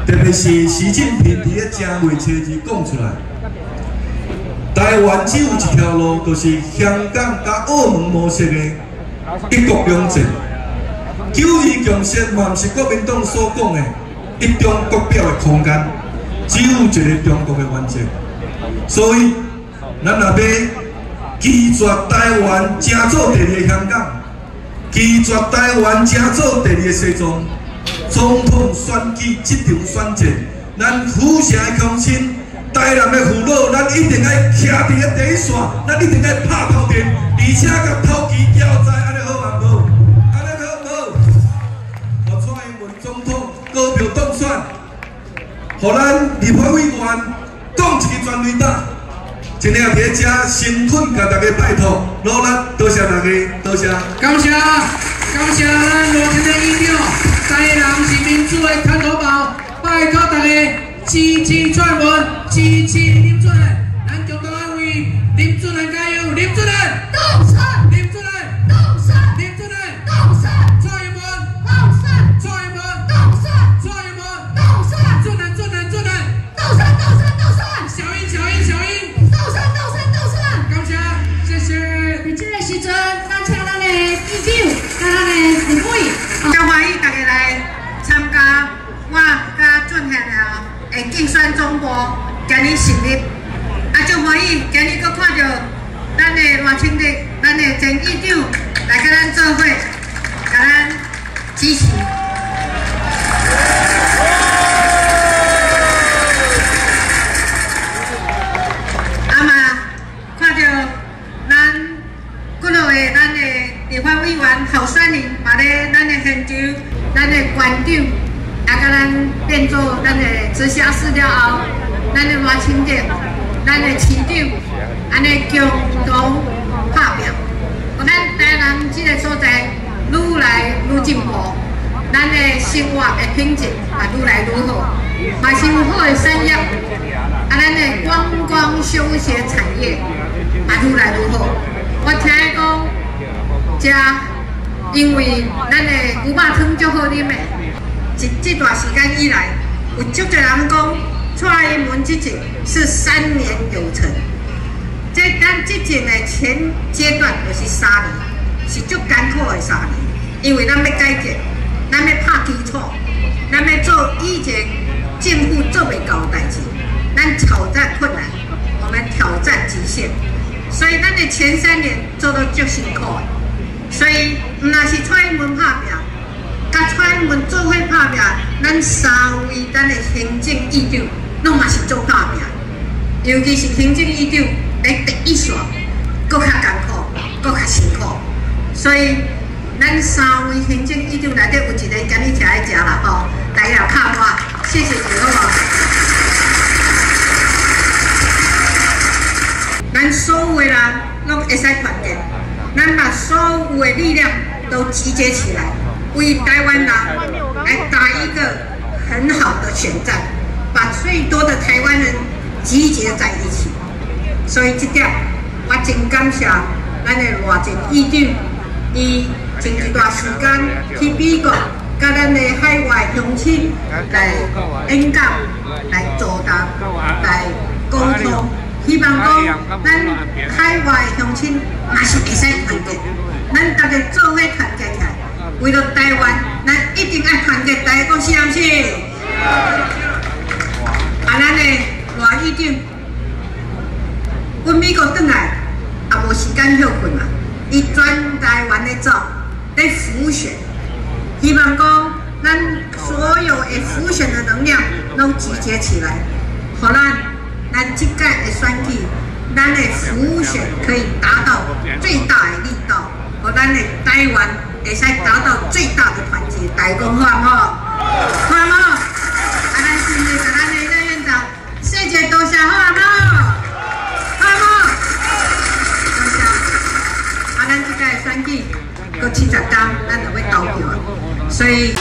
特别是习近平伫咧正月初2讲出来，台湾只有一条路，就是香港甲澳门模式的一国两制。9·2共识嘛，毋是国民党所讲的一中国表的空间，只有一个中国的原则。所以，咱若要拒绝台湾，争做第二个香港，拒绝台湾，争做第二个西藏。总统选举这场选战，咱府城的乡亲、台南的父老，咱一定要徛伫咧第一线，咱一定要拍头阵，而且甲头旗摇在，安尼好嘛无？安尼好无？互蔡英文总统高票当选，互咱立法委员讲一个全雷打。今天伫咧遮诚恳甲大家拜托，努力，多谢大家，多谢。感谢咱热情的议长，台南是民主的滩头堡，拜托大家支持蔡文，支持林俊仁，咱共同安慰林俊仁加油，林俊仁当选，林俊仁当选，林俊仁当选，蔡英文当选，蔡英文当选，蔡英文当选，俊仁当选，小英当选，感谢，谢谢。伫这个时阵，咱请咱的议长，甲咱的立委，真欢喜大家来参加我甲俊贤的竞选总部今日成立，真欢喜今日佫看到咱的赖清德，咱的前议长来甲咱做伙，甲咱支持。立法委员候选人嘛咧，咱的县长、咱的县长，也甲咱变做咱的直辖市了后，咱的赖清德、咱的市长，安尼共同拍拼，互咱台南这个所在愈来愈进步，咱的生活的品质也愈来愈好，嘛是有好的产业，咱的观光休闲产业也愈来愈好。我听讲。因为咱的牛肉汤足好啉的，这段时间以来，有足多人讲蔡英文这阵是3年有成。咱这阵的前阶段就是3年，是足艰苦的3年，因为咱要改革，咱要拍基础，咱要做以前政府做袂到的代志，咱挑战困难，我们挑战极限，所以咱的前3年做得足辛苦的。所以，毋若是蔡英文拍拼，甲蔡英文做伙拍拼，咱3位咱的行政议长，拢嘛是做拍拼。尤其是行政议长在第一线，搁较艰苦，搁较辛苦。所以，咱3位行政议长内底有一个今日徛在遮啦吼，大家拍我，谢谢你好无？咱所有的人拢会使团结。咱把所有的力量都集结起来，为台湾人来打一个很好的选战，把最多的台湾人集结在一起。所以这点，我真感谢咱的赖前议长，伊前一段时间去美国，甲咱的海外乡亲来演讲、来座谈、来沟通。希望讲，咱海外乡亲也是会使团结，咱大家做伙团结起来，为了台湾，咱一定要团结。大家讲是毋是？咱的赖议长，阮美国转来也无时间休困嘛，伊全台湾咧走，咧浮选。希望讲，咱所有的浮选的能量拢集结起来，互咱这届的选举，咱的浮选可以达到最大的力道，和咱的台湾会使达到最大的团结。大家讲好唔好？好唔好？咱今日甲咱的赖院长，谢谢多谢，好唔好？好唔好？感谢。咱这届选举，搁70天，咱就要投票啊，所以。